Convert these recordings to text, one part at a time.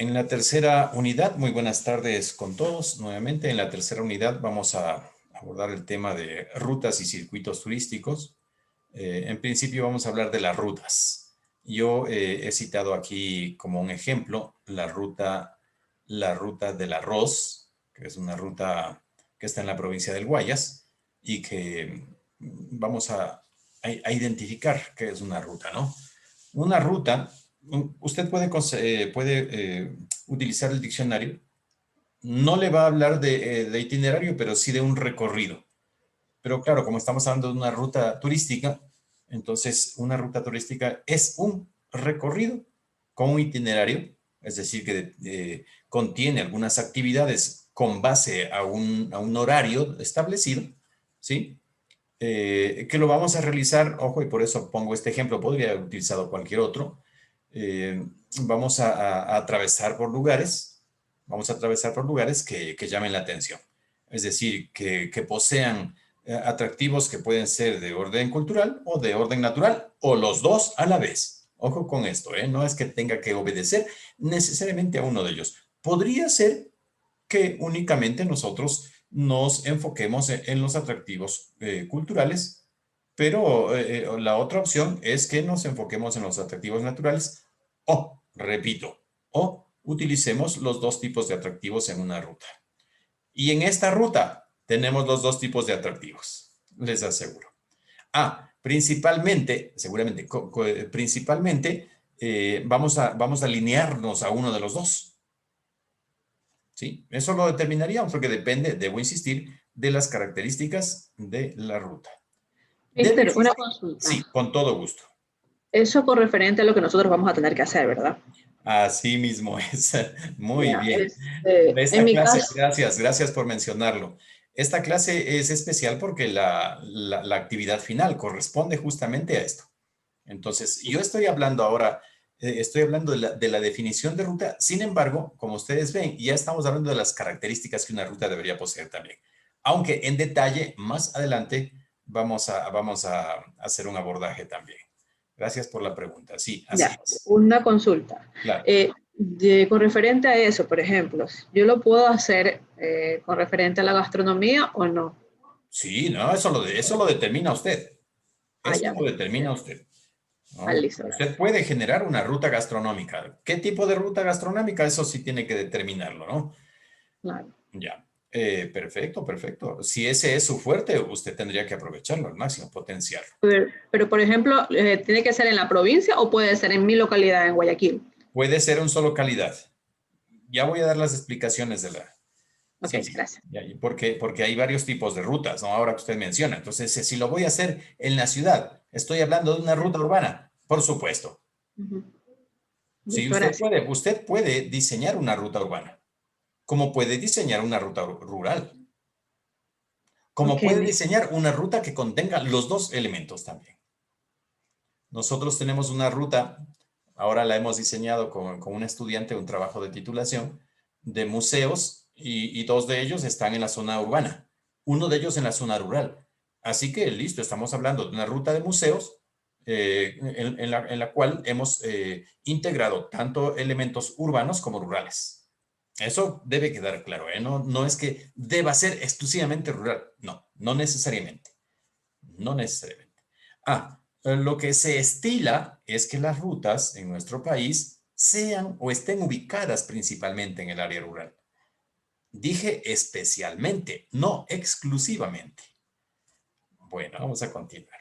En la tercera unidad, muy buenas tardes con todos. Nuevamente, en la tercera unidad vamos a abordar el tema de rutas y circuitos turísticos. En principio vamos a hablar de las rutas. Yo he citado aquí como un ejemplo la ruta del arroz, que es una ruta que está en la provincia del Guayas y que vamos a identificar qué es una ruta, ¿no? Una ruta, usted puede utilizar el diccionario. No le va a hablar de itinerario, pero sí de un recorrido. Pero claro, como estamos hablando de una ruta turística, entonces una ruta turística es un recorrido con un itinerario, es decir, que contiene algunas actividades con base a un horario establecido, ¿sí? Que lo vamos a realizar, ojo, y por eso pongo este ejemplo, podría haber utilizado cualquier otro. Eh, Vamos a atravesar por lugares, que llamen la atención. Es decir, que posean atractivos que pueden ser de orden cultural o de orden natural, o los dos a la vez. Ojo con esto, ¿eh? No es que tenga que obedecer necesariamente a uno de ellos. Podría ser que únicamente nosotros nos enfoquemos en los atractivos culturales, pero la otra opción es que nos enfoquemos en los atractivos naturales o, repito, o utilicemos los dos tipos de atractivos en una ruta. Y en esta ruta tenemos los dos tipos de atractivos, les aseguro. Principalmente, seguramente, principalmente, vamos a alinearnos a uno de los dos. ¿Sí? Eso lo determinaríamos porque depende, debo insistir, de las características de la ruta. Debe Mister, una existir. consulta. Sí, con todo gusto. Eso por referente a lo que nosotros vamos a tener que hacer, ¿verdad? Así mismo es. Muy Ya, bien. en Esta mi clase, caso, gracias por mencionarlo. Esta clase es especial porque la actividad final corresponde justamente a esto. Entonces, yo estoy hablando ahora, estoy hablando de la definición de ruta. Sin embargo, como ustedes ven, ya estamos hablando de las características que una ruta debería poseer también. Aunque en detalle, más adelante, vamos a hacer un abordaje también. Gracias por la pregunta. Sí, así ya, es. una consulta. Claro. Con referente a eso, por ejemplo, ¿yo lo puedo hacer con referente a la gastronomía o no? Sí, no, eso lo determina usted. Ah, Eso ya, lo determina ya. usted. Ah, ¿No? listo, Usted gracias. puede generar una ruta gastronómica. ¿Qué tipo de ruta gastronómica? Eso sí tiene que determinarlo, ¿no? Claro. Ya. Perfecto, perfecto. Si ese es su fuerte, usted tendría que aprovecharlo al máximo, potenciarlo. Pero, por ejemplo, ¿tiene que ser en la provincia o puede ser en mi localidad, en Guayaquil? Puede ser un solo calidad. Ya voy a dar las explicaciones de la... Ok, Sí, sí. gracias. Ya, porque hay varios tipos de rutas, ¿no? Ahora que usted menciona. Entonces, si lo voy a hacer en la ciudad, estoy hablando de una ruta urbana, por supuesto. Ujú. Sí, Listo, gracias. usted puede diseñar una ruta urbana, como puede diseñar una ruta rural, como Ok, puede diseñar una ruta que contenga los dos elementos también. Nosotros tenemos una ruta, ahora la hemos diseñado con un estudiante, un trabajo de titulación, de museos y dos de ellos están en la zona urbana, uno de ellos en la zona rural. Así que listo, estamos hablando de una ruta de museos en la cual hemos integrado tanto elementos urbanos como rurales. Eso debe quedar claro, ¿eh? No, no es que deba ser exclusivamente rural, no, no necesariamente, no necesariamente. Lo que se estila es que las rutas en nuestro país sean o estén ubicadas principalmente en el área rural. Dije especialmente, no exclusivamente. Bueno, vamos a continuar.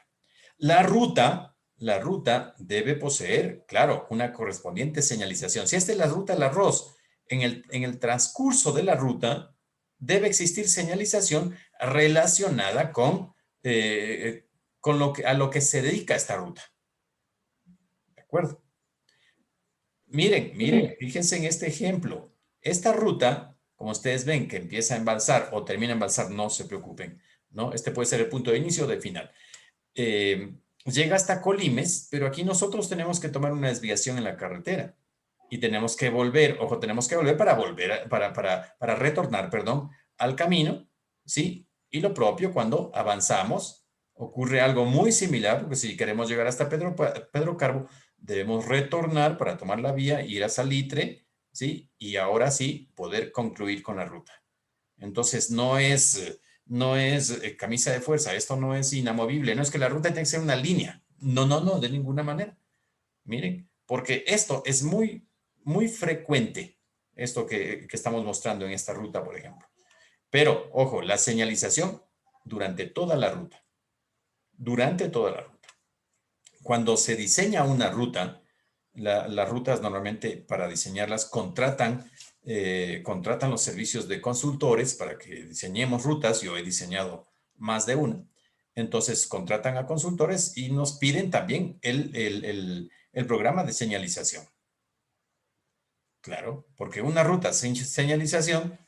La ruta debe poseer, claro, una correspondiente señalización. Si esta es la ruta del arroz, en el transcurso de la ruta debe existir señalización relacionada con a lo que se dedica esta ruta. ¿De acuerdo? Miren, fíjense en este ejemplo. Esta ruta, como ustedes ven, que empieza a embalsar o termina a embalsar, no se preocupen, ¿no? Este puede ser el punto de inicio o de final. Llega hasta Colimes, pero aquí nosotros tenemos que tomar una desviación en la carretera y tenemos que volver, ojo, tenemos que volver para para retornar, perdón, al camino, ¿sí? Y lo propio cuando avanzamos, ocurre algo muy similar, porque si queremos llegar hasta Pedro Carbo, debemos retornar para tomar la vía, ir a Salitre, ¿sí? Y ahora sí, poder concluir con la ruta. Entonces, no es camisa de fuerza, esto no es inamovible, no es que la ruta tiene que ser una línea. No, no, no, de ninguna manera. Miren, porque esto es muy frecuente, esto que estamos mostrando en esta ruta, por ejemplo. Pero, ojo, la señalización durante toda la ruta, durante toda la ruta. Cuando se diseña una ruta, las rutas normalmente para diseñarlas contratan los servicios de consultores para que diseñemos rutas. Yo he diseñado más de una. Entonces contratan a consultores y nos piden también el programa de señalización. Claro, porque una ruta sin señalización,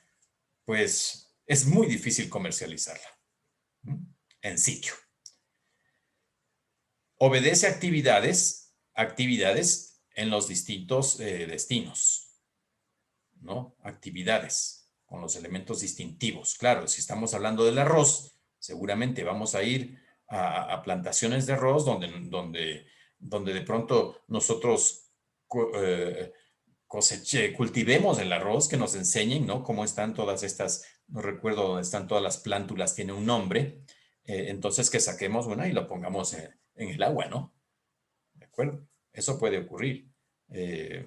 pues es muy difícil comercializarla, ¿m? En sitio. Obedece actividades en los distintos destinos, ¿no? Actividades con los elementos distintivos. Claro, si estamos hablando del arroz, seguramente vamos a ir a plantaciones de arroz donde de pronto nosotros cultivemos el arroz, que nos enseñen, ¿no? Cómo están todas estas, no recuerdo dónde están todas las plántulas, tiene un nombre. Entonces que saquemos una y lo pongamos en el agua, ¿no? ¿De acuerdo? Eso puede ocurrir eh,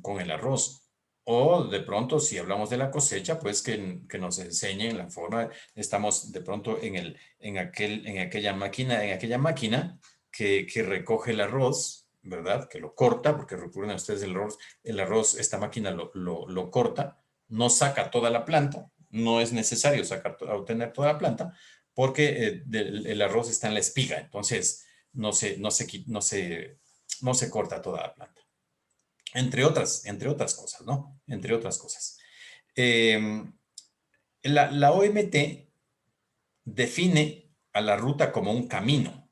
con el arroz. O de pronto, si hablamos de la cosecha, pues que nos enseñen la forma. Estamos de pronto en aquella máquina que recoge el arroz, ¿verdad? Que lo corta, porque recuerden ustedes el arroz, esta máquina lo corta, no saca toda la planta, no es necesario obtener toda la planta, porque el arroz está en la espiga, entonces no se corta toda la planta. Entre otras cosas, ¿no? Entre otras cosas. Eh, la OMT define a la ruta como un camino,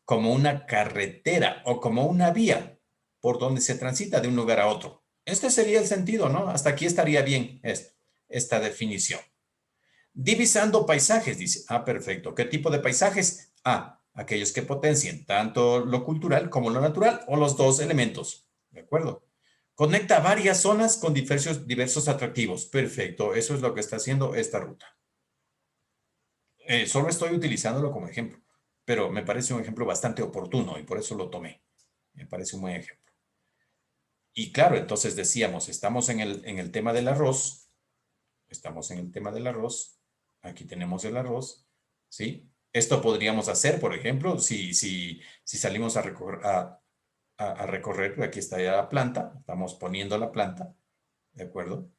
como una carretera o como una vía por donde se transita de un lugar a otro. Este sería el sentido, ¿no? Hasta aquí estaría bien esta definición. Divisando paisajes, dice. Ah, perfecto. ¿Qué tipo de paisajes? Ah, aquellos que potencien tanto lo cultural como lo natural o los dos elementos. ¿De acuerdo? Conecta varias zonas con diversos atractivos. Perfecto. Eso es lo que está haciendo esta ruta. Solo estoy utilizándolo como ejemplo, pero me parece un ejemplo bastante oportuno y por eso lo tomé. Me parece un buen ejemplo. Y claro, entonces decíamos, estamos en el tema del arroz. Estamos en el tema del arroz. Aquí tenemos el arroz, ¿sí? Esto podríamos hacer, por ejemplo, si salimos a recorrer, aquí está ya la planta, estamos poniendo la planta, ¿de acuerdo?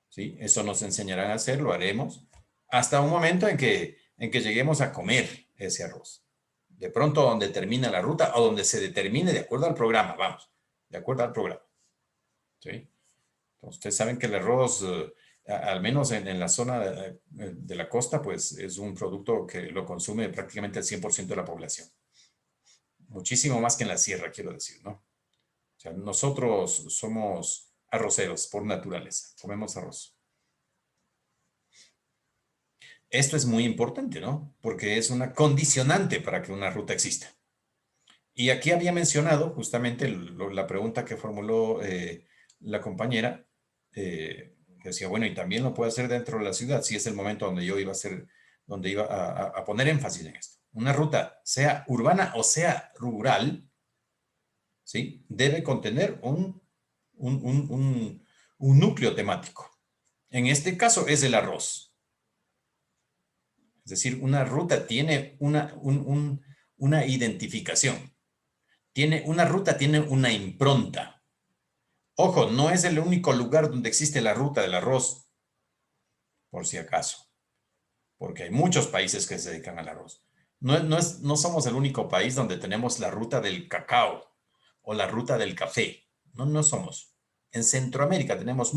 ¿Sí? Eso nos enseñarán a hacer, lo haremos, hasta un momento en que lleguemos a comer ese arroz. De pronto, donde termina la ruta o donde se determine de acuerdo al programa, vamos, de acuerdo al programa, ¿sí? Ustedes saben que el arroz, al menos en la zona de la costa, pues es un producto que lo consume prácticamente el 100% de la población. Muchísimo más que en la sierra, quiero decir, ¿no? O sea, nosotros somos arroceros por naturaleza, comemos arroz. Esto es muy importante, ¿no? Porque es una condicionante para que una ruta exista. Y aquí había mencionado justamente la pregunta que formuló la compañera, que decía, bueno, y también lo puedo hacer dentro de la ciudad, si es el momento donde yo iba a hacer, donde iba a poner énfasis en esto. Una ruta, sea urbana o sea rural, ¿sí? Debe contener un núcleo temático. En este caso es el arroz. Es decir, una ruta tiene una identificación. Una ruta tiene una impronta. Ojo, no es el único lugar donde existe la ruta del arroz, por si acaso, porque hay muchos países que se dedican al arroz. No somos el único país donde tenemos la ruta del cacao o la ruta del café. No somos. En Centroamérica tenemos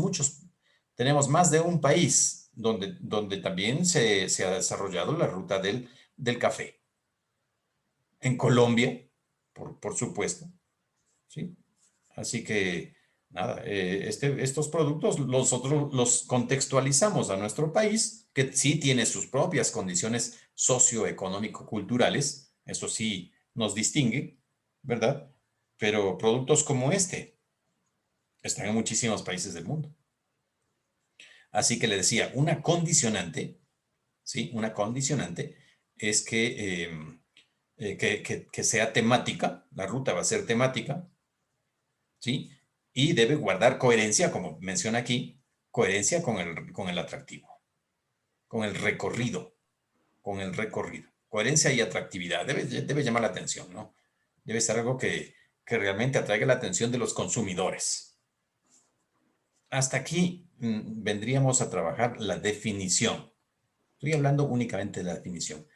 más de un país donde también se ha desarrollado la ruta del café. En Colombia, por supuesto, ¿sí? Así que, nada, estos productos nosotros los contextualizamos a nuestro país, que sí tiene sus propias condiciones socioeconómico-culturales, eso sí nos distingue, ¿verdad? Pero productos como este, Están en muchísimos países del mundo. Así que le decía, una condicionante, ¿sí? Una condicionante es que sea temática, la ruta va a ser temática, ¿sí? Y debe guardar coherencia, como menciona aquí, coherencia con el atractivo, con el recorrido, con el recorrido. Coherencia y atractividad, debe llamar la atención, ¿no? Debe ser algo que realmente atraiga la atención de los consumidores. Hasta aquí vendríamos a trabajar la definición. Estoy hablando únicamente de la definición.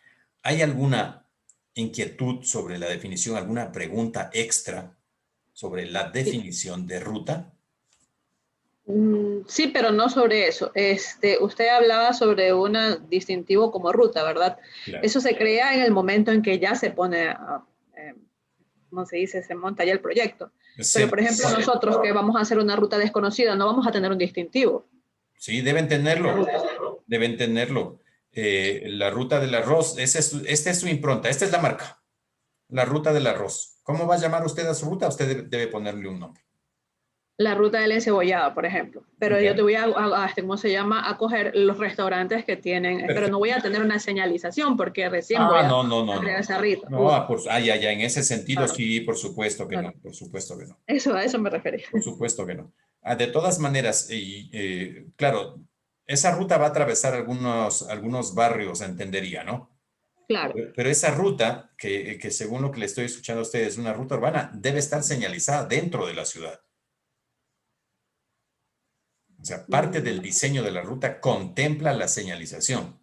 ¿Hay alguna inquietud sobre la definición, alguna pregunta extra sobre la Sí. definición de ruta? Sí, pero no sobre eso. Usted hablaba sobre un distintivo como ruta, ¿verdad? Claro. Eso se crea en el momento en que ya se pone, eh, ¿cómo se dice? Se monta ya el proyecto. Pero, por ejemplo, nosotros que vamos a hacer una ruta desconocida, no vamos a tener un distintivo. Sí, deben tenerlo. Deben tenerlo. La ruta del arroz, esta es su impronta, esta es la marca. La ruta del arroz. ¿Cómo va a llamar usted a su ruta? Usted debe ponerle un nombre. La ruta del encebollado, por ejemplo. Pero yo te Ya. voy ¿cómo se llama? A coger los restaurantes que tienen, pero no Perfecto. voy a tener una señalización porque recién voy Ah, a, no, no, no, a crear no. esa No, ruta. ya, ya, en ese sentido Claro, sí, por supuesto que no, claro. por supuesto que no, Eso, a eso me refería. por supuesto que no. De todas maneras, claro, esa ruta va a atravesar algunos barrios, entendería, ¿no? Claro. Pero esa ruta, que según lo que le estoy escuchando a ustedes, es una ruta urbana, debe estar señalizada dentro de la ciudad. O sea, parte del diseño de la ruta contempla la señalización.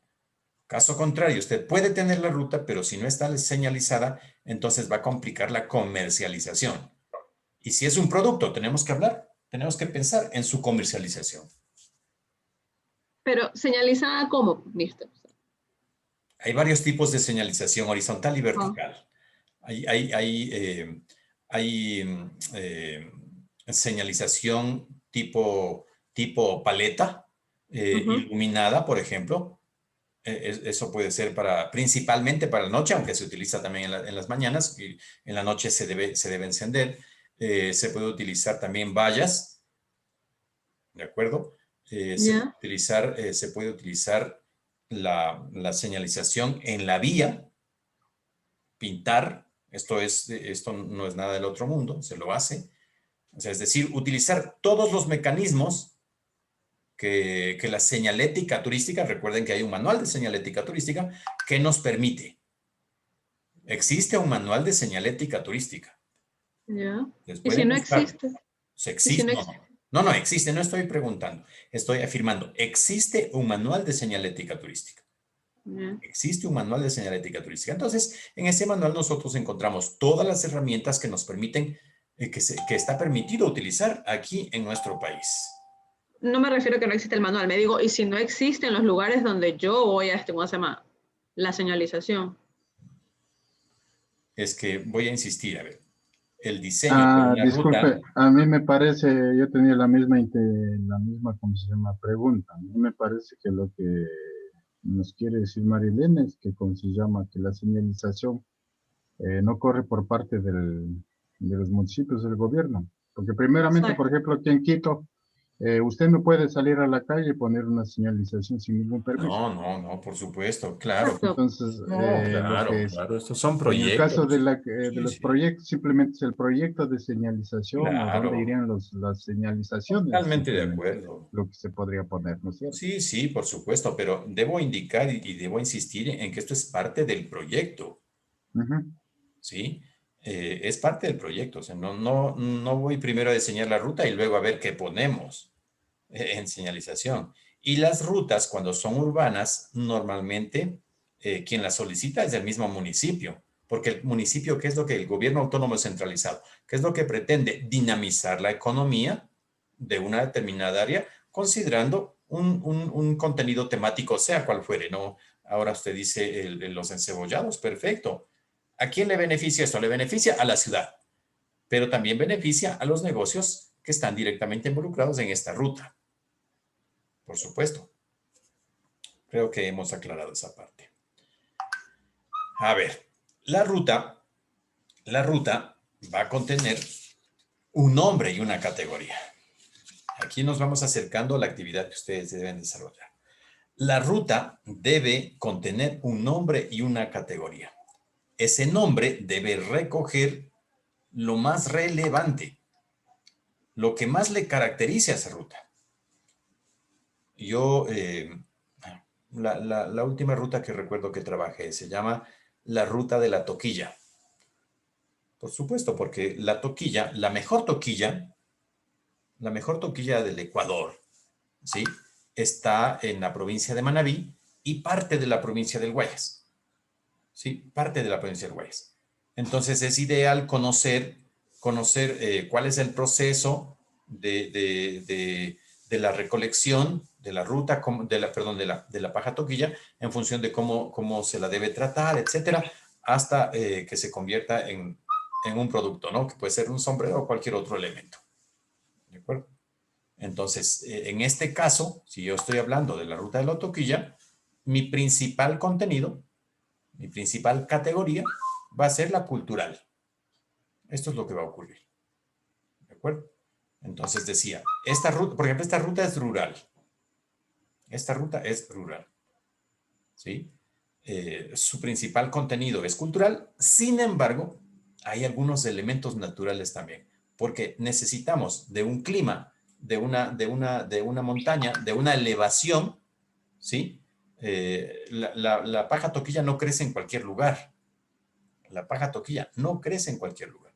Caso contrario, usted puede tener la ruta, pero si no está señalizada, entonces va a complicar la comercialización. Y si es un producto, tenemos que pensar en su comercialización. Pero señalizada como, mister. Hay varios tipos de señalización horizontal y Ah, vertical. Hay, hay, hay, eh, hay señalización tipo paleta, ujú. iluminada, por ejemplo. Eso puede ser principalmente para la noche, aunque se utiliza también en las mañanas, y en la noche se debe encender. Se puede utilizar también vallas, ¿de acuerdo? Ya, Se puede utilizar la señalización en la vía, pintar, esto no es nada del otro mundo, se lo hace. O sea, es decir, utilizar todos los mecanismos que la señalética turística, recuerden que hay un manual de señalética turística que nos permite. Existe un manual de señalética turística. ya. Ustedes ¿Y si pueden no buscar. existe? Se ¿Y si existe, no no, existe? no. No, no existe, no estoy preguntando. Estoy afirmando, existe un manual de señalética turística. Ya. Existe un manual de señalética turística. Entonces, en ese manual nosotros encontramos todas las herramientas que nos permiten, que está permitido utilizar aquí en nuestro país. No me refiero a que no existe el manual, me digo, ¿y si no existe en los lugares donde yo voy a ¿cómo se llama? La señalización. Es que voy a insistir, a ver, el diseño de una ruta, Disculpe, a mí me parece, yo tenía la misma, ¿cómo se llama? Pregunta. A mí me parece que lo que nos quiere decir Marilena es que, ¿cómo se llama? Que la señalización no corre por parte de los municipios del gobierno. Porque primeramente, por Exacto. ejemplo, aquí en Quito, usted no puede salir a la calle y poner una señalización sin ningún permiso. no, no, no, por supuesto, claro. Exacto. Entonces, No, lo claro, que es, claro, estos son en el caso proyectos. de Sí, los sí, proyectos, simplemente es el proyecto de señalización o dónde claro, irían las señalizaciones, totalmente de simplemente acuerdo. lo que se podría poner, ¿no es cierto? Sí, sí, por supuesto, pero debo indicar y debo insistir en que esto es parte del proyecto, Ujú. ¿sí? Es parte del proyecto, o sea, no voy primero a diseñar la ruta y luego a ver qué ponemos en señalización. Y las rutas, cuando son urbanas, normalmente quien las solicita es el mismo municipio, porque el municipio, ¿qué es lo que el gobierno autónomo centralizado? ¿Qué es lo que pretende? Dinamizar la economía de una determinada área, considerando un contenido temático, sea cual fuere, ¿no? Ahora usted dice los encebollados, perfecto. ¿A quién le beneficia esto? Le beneficia a la ciudad, pero también beneficia a los negocios que están directamente involucrados en esta ruta. Por supuesto. Creo que hemos aclarado esa parte. A ver, la ruta, la ruta va a contener un nombre y una categoría. aquí nos vamos acercando a la actividad que ustedes deben desarrollar. La ruta debe contener un nombre y una categoría. Ese nombre debe recoger lo más relevante, lo que más le caracteriza a esa ruta. Yo, la última ruta que recuerdo que trabajé se llama la ruta de la toquilla. Por supuesto, porque la toquilla, la mejor toquilla del Ecuador, ¿sí? Está en la provincia de Manabí y parte de la provincia del Guayas. ¿Sí? Parte de la provincia del Guayas. Entonces es ideal conocer cuál es el proceso de la recolección de la ruta, de la paja toquilla, en función de cómo se la debe tratar, etcétera, hasta que se convierta en un producto, ¿no? Que puede ser un sombrero o cualquier otro elemento. ¿De acuerdo? Entonces, en este caso, si yo estoy hablando de la ruta de la toquilla, mi principal contenido, mi principal categoría va a ser la cultural. Esto es lo que va a ocurrir. ¿De acuerdo? Entonces decía, esta ruta, por ejemplo, esta ruta es rural. Esta ruta es rural. ¿Sí? Su principal contenido es cultural. Sin embargo, hay algunos elementos naturales también, porque necesitamos de un clima, de una montaña, de una elevación, ¿sí? La paja toquilla no crece en cualquier lugar. La paja toquilla no crece en cualquier lugar,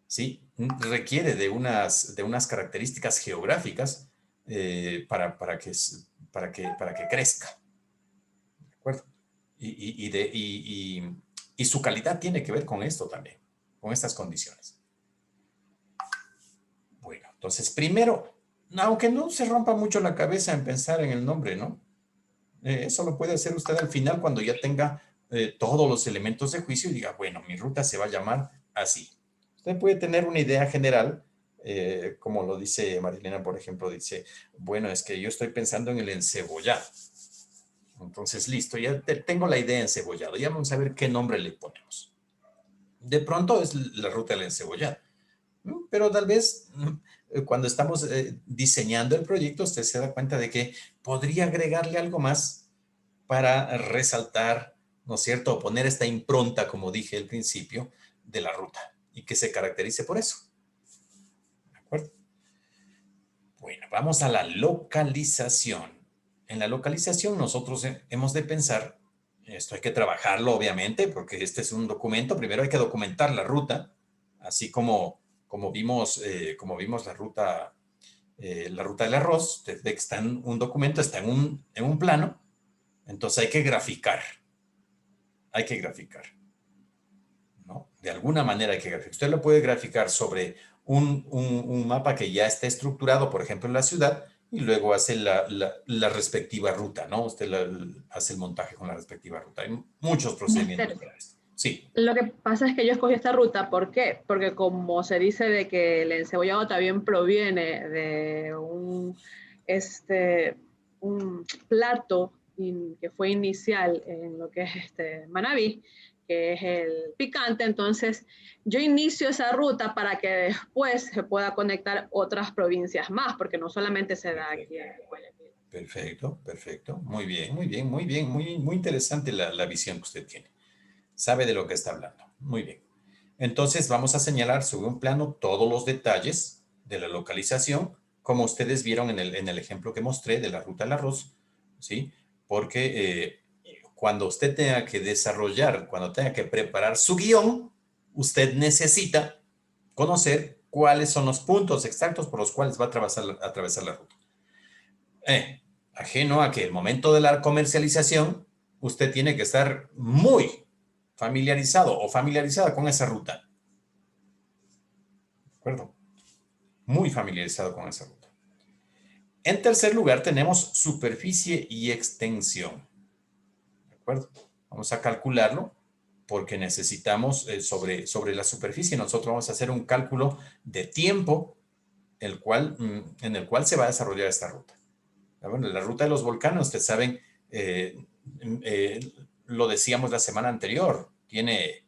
¿sí? Requiere de unas características geográficas para que crezca, ¿de acuerdo? Y su calidad tiene que ver con esto también, con estas condiciones. Bueno, entonces primero, aunque no se rompa mucho la cabeza en pensar en el nombre, ¿no? Eso lo puede hacer usted al final cuando ya tenga todos los elementos de juicio y diga, bueno, mi ruta se va a llamar así. Usted puede tener una idea general, como lo dice Marilena, por ejemplo, dice, bueno, es que yo estoy pensando en el encebollado. Entonces, listo, ya tengo la idea encebollado, ya vamos a ver qué nombre le ponemos. De pronto es la ruta del encebollado, pero tal vez cuando estamos diseñando el proyecto, usted se da cuenta de que podría agregarle algo más para resaltar, ¿no es cierto? O poner esta impronta, como dije al principio, de la ruta y que se caracterice por eso. ¿De acuerdo? Bueno, vamos a la localización. En la localización nosotros hemos de pensar, esto hay que trabajarlo obviamente, porque este es un documento, primero hay que documentar la ruta, así como vimos la ruta del arroz, usted ve que está en un documento, está en un plano, entonces hay que graficar, ¿no? De alguna manera hay que graficar. Usted lo puede graficar sobre un mapa que ya está estructurado, por ejemplo, en la ciudad, y luego hace la respectiva ruta, ¿no? Usted hace el montaje con la respectiva ruta. Hay muchos procedimientos para esto. Sí. Lo que pasa es que yo escogí esta ruta, ¿por qué? Porque como se dice de que el encebollado también proviene de un plato que fue inicial en lo que es Manabí, que es el picante, entonces yo inicio esa ruta para que después se pueda conectar otras provincias más, porque no solamente se da aquí en Guayaquil. Perfecto, perfecto. Muy bien, muy bien, muy bien. Muy interesante la visión que usted tiene. Sabe de lo que está hablando. Muy bien. Entonces vamos a señalar sobre un plano todos los detalles de la localización, como ustedes vieron en el ejemplo que mostré de la ruta del arroz, ¿sí? Porque cuando usted tenga que desarrollar, cuando tenga que preparar su guión, usted necesita conocer cuáles son los puntos exactos por los cuales va a atravesar la ruta. Ajeno a que el momento de la comercialización, usted tiene que estar muy familiarizado o familiarizada con esa ruta. ¿De acuerdo? Muy familiarizado con esa ruta. En tercer lugar tenemos superficie y extensión. ¿De acuerdo? Vamos a calcularlo porque necesitamos sobre la superficie. Nosotros vamos a hacer un cálculo de tiempo en el cual se va a desarrollar esta ruta. Bueno, la ruta de los volcanes, ustedes saben, lo decíamos la semana anterior, tiene,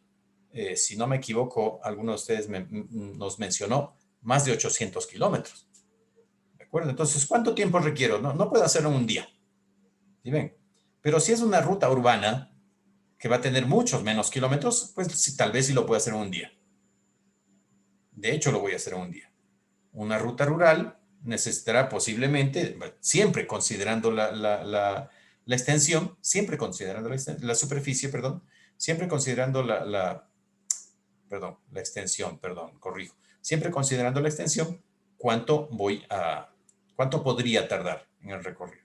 si no me equivoco, alguno de ustedes nos mencionó más de 800 kilómetros. acuerdo? Entonces, ¿cuánto tiempo requiero? No puedo hacerlo en un día. ¿Sí ven? Pero si es una ruta urbana que va a tener muchos menos kilómetros, pues sí, tal vez sí lo puedo hacer en un día. De hecho, lo voy a hacer en un día. Una ruta rural necesitará posiblemente, siempre considerando la extensión, siempre considerando la superficie, perdón, siempre considerando la extensión, perdón, corrijo. Siempre considerando la extensión, cuánto podría tardar en el recorrido.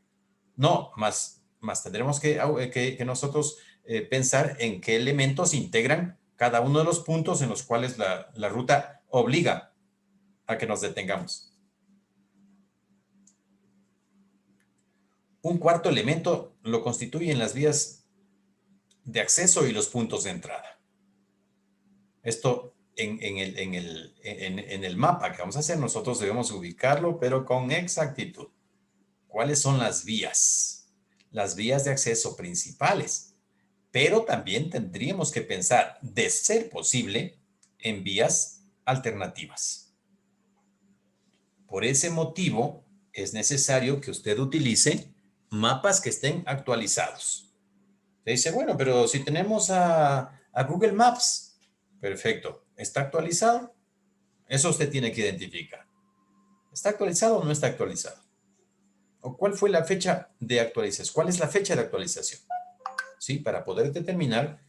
No, más tendremos que nosotros pensar en qué elementos integran cada uno de los puntos en los cuales la ruta obliga a que nos detengamos. Un cuarto elemento lo constituyen las vías de acceso y los puntos de entrada. Esto en el mapa que vamos a hacer, nosotros debemos ubicarlo, pero con exactitud. ¿Cuáles son las vías? Las vías de acceso principales. Pero también tendríamos que pensar, de ser posible, en vías alternativas. Por ese motivo, es necesario que usted utilice mapas que estén actualizados. Te dice, bueno, pero si tenemos a Google Maps, perfecto, ¿está actualizado? Eso usted tiene que identificar. ¿Está actualizado o no está actualizado? ¿O cuál fue la fecha de actualización? ¿Cuál es la fecha de actualización? ¿Sí? Para poder determinar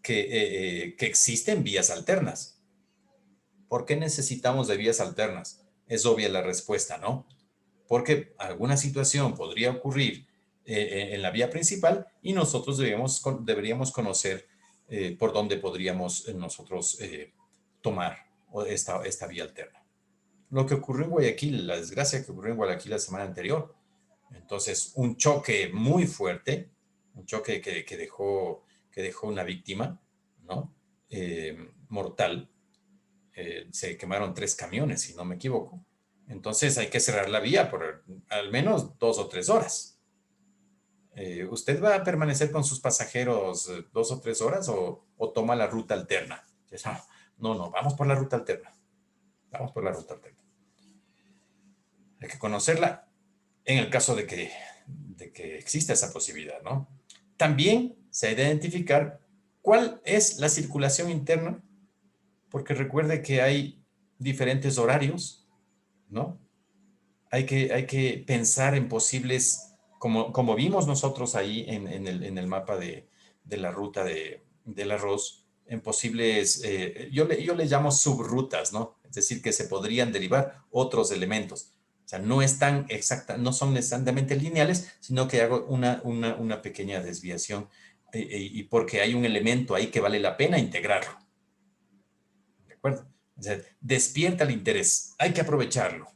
que existen vías alternas. ¿Por qué necesitamos de vías alternas? Es obvia la respuesta, ¿no? Porque alguna situación podría ocurrir en la vía principal y nosotros deberíamos conocer por dónde podríamos nosotros tomar esta vía alterna. Lo que ocurrió en Guayaquil, la desgracia que ocurrió en Guayaquil la semana anterior. Entonces, un choque muy fuerte, un choque que dejó una víctima, ¿no? Mortal. Se quemaron 3 camiones, si no me equivoco. Entonces hay que cerrar la vía por al menos 2 o 3 horas. ¿Usted va a permanecer con sus pasajeros 2 o 3 horas o toma la ruta alterna? No, vamos por la ruta alterna. Vamos por la ruta alterna. Hay que conocerla en el caso de que exista esa posibilidad, ¿no? También se ha de identificar cuál es la circulación interna, porque recuerde que hay diferentes horarios, ¿no? Hay que pensar en posibles, como vimos nosotros ahí en el mapa de la ruta del arroz, en posibles, yo le llamo subrutas, ¿no? Es decir, que se podrían derivar otros elementos. O sea, no son exactamente lineales, sino que hago una pequeña desviación y porque hay un elemento ahí que vale la pena integrarlo. ¿De acuerdo? O sea, despierta el interés, hay que aprovecharlo.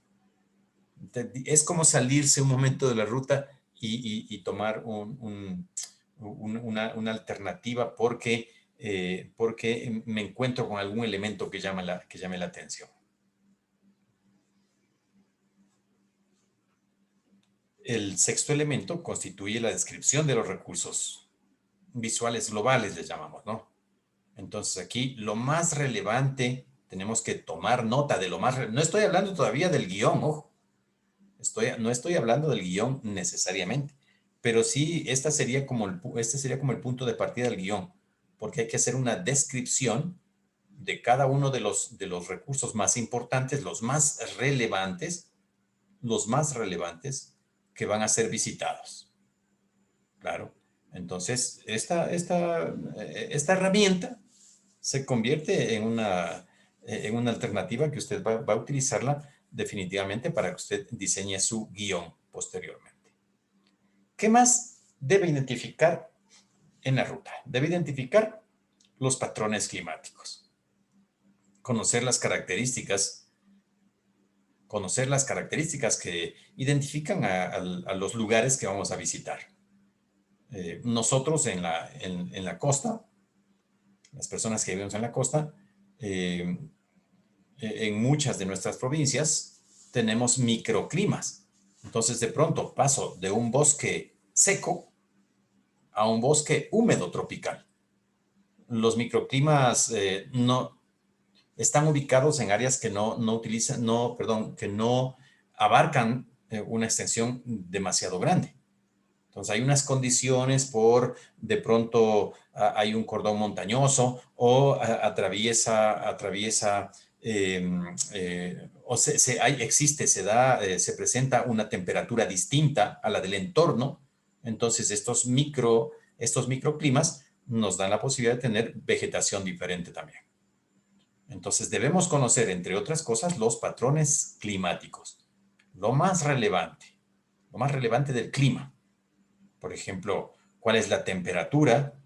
Es como salirse un momento de la ruta y tomar una alternativa porque me encuentro con algún elemento que llame la atención. El sexto elemento constituye la descripción de los recursos visuales globales, les llamamos, ¿no? Entonces aquí lo más relevante, tenemos que tomar nota de lo más... No estoy hablando todavía del guión, ojo. No estoy hablando del guión necesariamente, pero sí, este sería como el punto de partida del guión, porque hay que hacer una descripción de cada uno de los recursos más importantes, los más relevantes que van a ser visitados. Claro. Entonces, esta herramienta se convierte en una alternativa que usted va a utilizarla definitivamente para que usted diseñe su guión posteriormente. ¿Qué más debe identificar en la ruta? Debe identificar los patrones climáticos. Conocer las características que identifican a los lugares que vamos a visitar. Nosotros en la costa, las personas que vivimos en la costa, en muchas de nuestras provincias tenemos microclimas. Entonces, de pronto paso de un bosque seco a un bosque húmedo tropical. Los microclimas no están ubicados en áreas que no abarcan una extensión demasiado grande. Entonces hay unas condiciones de pronto hay un cordón montañoso o atraviesa o se presenta una temperatura distinta a la del entorno. Entonces estos microclimas nos dan la posibilidad de tener vegetación diferente también. Entonces debemos conocer, entre otras cosas, los patrones climáticos. Lo más relevante del clima. Por ejemplo, cuál es la temperatura,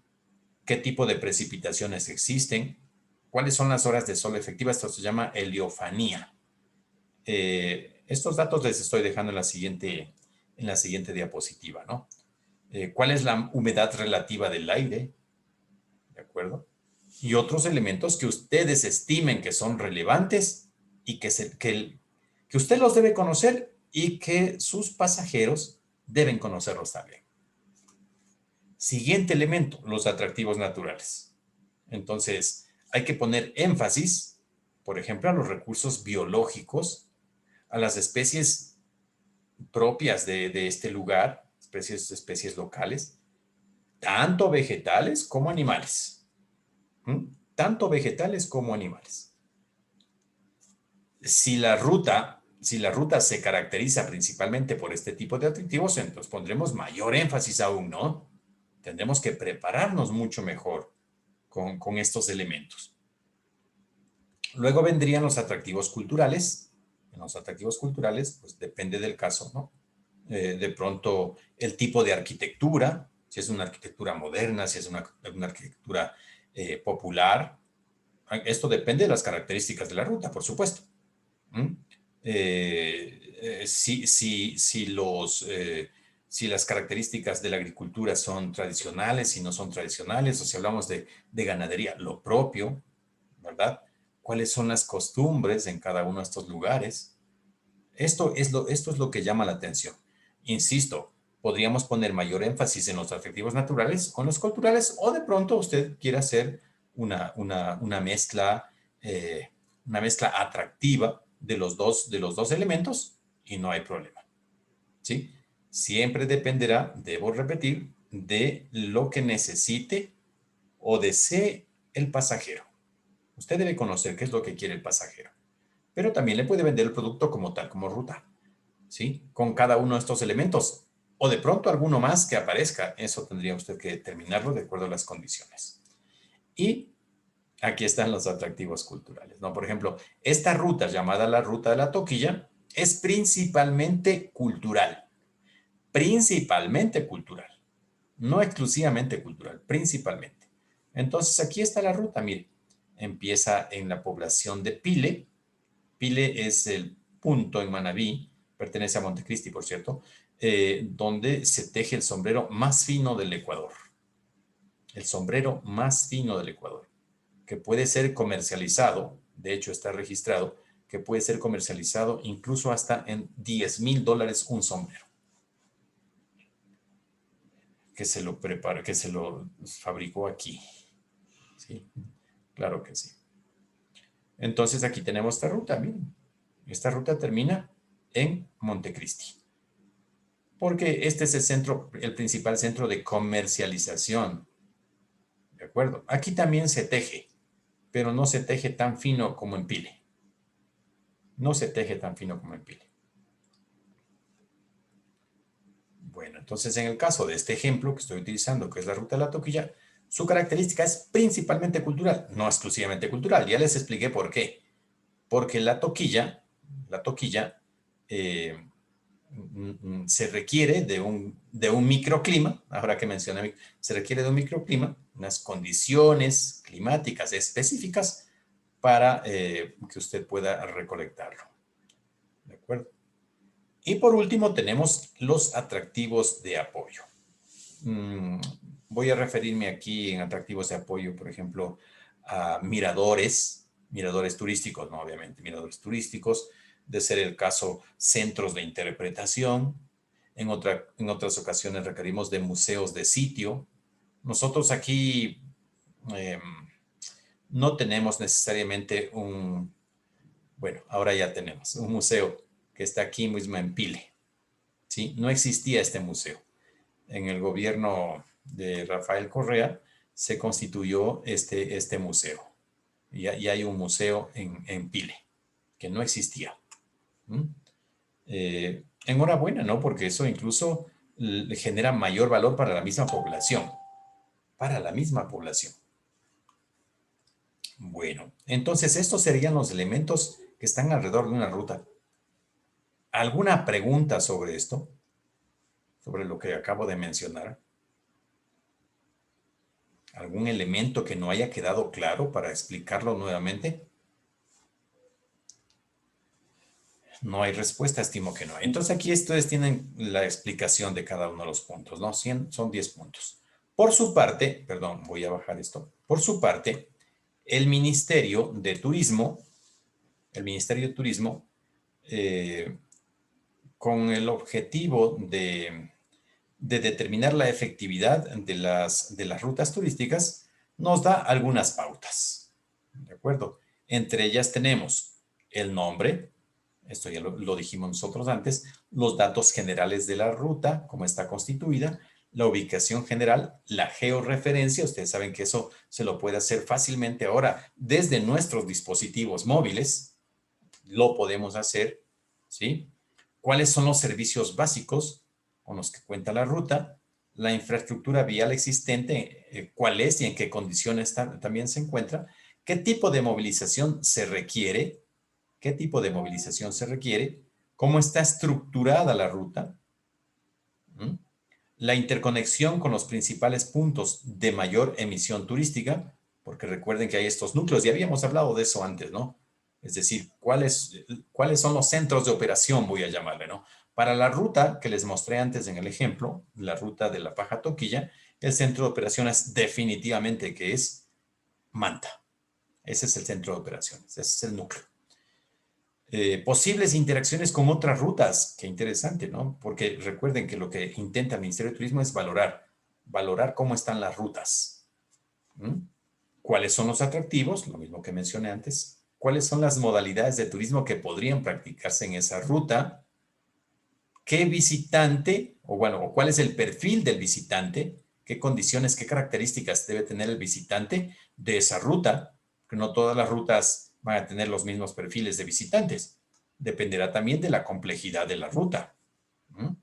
qué tipo de precipitaciones existen, cuáles son las horas de sol efectivas. Esto se llama heliofanía. Estos datos les estoy dejando en la siguiente diapositiva, ¿no? ¿Cuál es la humedad relativa del aire? ¿De acuerdo? Y otros elementos que ustedes estimen que son relevantes y que usted los debe conocer y que sus pasajeros deben conocerlos también. Siguiente elemento, los atractivos naturales. Entonces, hay que poner énfasis, por ejemplo, a los recursos biológicos, a las especies propias de este lugar, especies locales, tanto vegetales como animales. Tanto vegetales como animales. Si la ruta se caracteriza principalmente por este tipo de atractivos, entonces pondremos mayor énfasis aún, ¿no? Tendremos que prepararnos mucho mejor con estos elementos. Luego vendrían los atractivos culturales. En los atractivos culturales, pues depende del caso, ¿no? De pronto, el tipo de arquitectura, si es una arquitectura moderna, si es una arquitectura popular. Esto depende de las características de la ruta, por supuesto. Si las características de la agricultura son tradicionales, si no son tradicionales, o si hablamos de ganadería, lo propio, ¿verdad? ¿Cuáles son las costumbres en cada uno de estos lugares? Esto es lo que llama la atención. Insisto, podríamos poner mayor énfasis en los atractivos naturales o en los culturales, o de pronto usted quiera hacer una mezcla atractiva de los dos elementos y no hay problema. ¿Sí? Siempre dependerá, debo repetir, de lo que necesite o desee el pasajero. Usted debe conocer qué es lo que quiere el pasajero, pero también le puede vender el producto como tal, como ruta, ¿sí? Con cada uno de estos elementos, o de pronto alguno más que aparezca. Eso tendría usted que determinarlo de acuerdo a las condiciones. Y aquí están los atractivos culturales, ¿no? Por ejemplo, esta ruta llamada la Ruta de la Toquilla es principalmente cultural, no exclusivamente cultural, principalmente. Entonces, aquí está la ruta, mire, empieza en la población de Pile. Pile es el punto en Manabí, pertenece a Montecristi, por cierto, donde se teje el sombrero más fino del Ecuador. El sombrero más fino del Ecuador, que puede ser comercializado, de hecho está registrado, que puede ser comercializado incluso hasta en $10,000 un sombrero. Que se lo prepara, que se lo fabricó aquí. ¿Sí? Claro que sí. Entonces aquí tenemos esta ruta, miren. Esta ruta termina en Montecristi. Porque este es el principal centro de comercialización. ¿De acuerdo? Aquí también se teje, pero no se teje tan fino como en Pile. No se teje tan fino como en Pile. Bueno, entonces en el caso de este ejemplo que estoy utilizando, que es la Ruta de la Toquilla, su característica es principalmente cultural, no exclusivamente cultural. Ya les expliqué por qué. Porque la toquilla se requiere de un microclima, ahora que mencioné, se requiere de un microclima, unas condiciones climáticas específicas para que usted pueda recolectarlo. ¿De acuerdo? Y por último tenemos los atractivos de apoyo. Voy a referirme aquí en atractivos de apoyo, por ejemplo, a miradores turísticos, no, obviamente, miradores turísticos, de ser el caso centros de interpretación. En otras ocasiones requerimos de museos de sitio. Nosotros aquí no tenemos necesariamente bueno, ahora ya tenemos un museo que está aquí mismo en Pile, ¿sí? No existía este museo. En el gobierno de Rafael Correa se constituyó este museo. Y hay un museo en Pile, que no existía. ¿Mm? Enhorabuena, ¿no? Porque eso incluso le genera mayor valor para la misma población. Para la misma población. Bueno, entonces estos serían los elementos que están alrededor de una ruta. ¿Alguna pregunta sobre esto? Sobre lo que acabo de mencionar. ¿Algún elemento que no haya quedado claro para explicarlo nuevamente? No hay respuesta, estimo que no. Entonces aquí ustedes tienen la explicación de cada uno de los puntos, ¿no? 100, son 10 puntos. Por su parte, perdón, voy a bajar esto. Por su parte, el Ministerio de Turismo, con el objetivo de determinar la efectividad de las rutas turísticas, nos da algunas pautas. ¿De acuerdo? Entre ellas tenemos el nombre, esto ya lo dijimos nosotros antes, los datos generales de la ruta, cómo está constituida, la ubicación general, la georreferencia, ustedes saben que eso se lo puede hacer fácilmente ahora desde nuestros dispositivos móviles, lo podemos hacer, ¿sí? ¿Cuáles son los servicios básicos con los que cuenta la ruta? La infraestructura vial existente, cuál es y en qué condiciones también se encuentra, qué tipo de movilización se requiere, cómo está estructurada la ruta, ¿Mm? La interconexión con los principales puntos de mayor emisión turística, porque recuerden que hay estos núcleos, y habíamos hablado de eso antes, ¿no? Es decir, ¿cuáles son los centros de operación, voy a llamarle, ¿no? Para la ruta que les mostré antes en el ejemplo, la ruta de La Paja-Toquilla, el centro de operaciones definitivamente que es Manta. Ese es el centro de operaciones, ese es el núcleo. Posibles interacciones con otras rutas, qué interesante, ¿no? Porque recuerden que lo que intenta el Ministerio de Turismo es valorar cómo están las rutas. ¿Mm? ¿Cuáles son los atractivos? Lo mismo que mencioné antes. ¿Cuáles son las modalidades de turismo que podrían practicarse en esa ruta? ¿Qué visitante, o cuál es el perfil del visitante? ¿Qué condiciones, qué características debe tener el visitante de esa ruta? Que no todas las rutas van a tener los mismos perfiles de visitantes. Dependerá también de la complejidad de la ruta. ¿Mm?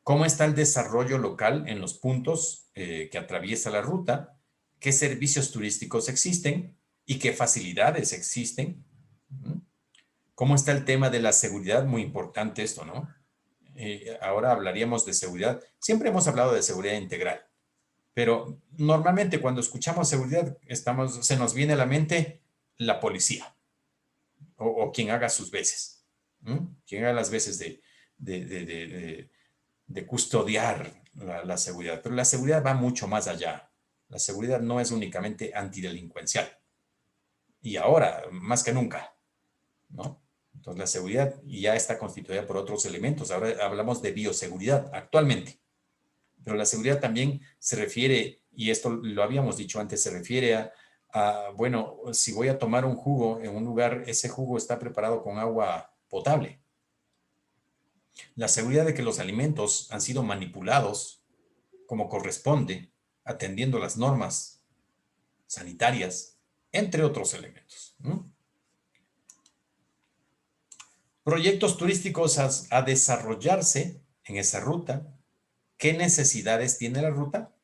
¿Cómo está el desarrollo local en los puntos que atraviesa la ruta? ¿Qué servicios turísticos existen? ¿Y qué facilidades existen? ¿Mm? ¿Cómo está el tema de la seguridad? Muy importante esto, ¿no? Ahora hablaríamos de seguridad. Siempre hemos hablado de seguridad integral, pero normalmente cuando escuchamos seguridad se nos viene a la mente la policía o quien haga sus veces, quien haga las veces de custodiar la seguridad. Pero la seguridad va mucho más allá. La seguridad no es únicamente antidelincuencial. Y ahora, más que nunca, ¿no? Entonces la seguridad ya está constituida por otros elementos. Ahora hablamos de bioseguridad actualmente. Pero la seguridad también se refiere, y esto lo habíamos dicho antes, se refiere bueno, si voy a tomar un jugo en un lugar, ese jugo está preparado con agua potable. La seguridad de que los alimentos han sido manipulados como corresponde, atendiendo las normas sanitarias, entre otros elementos. Proyectos turísticos a desarrollarse en esa ruta. ¿Qué necesidades tiene la ruta?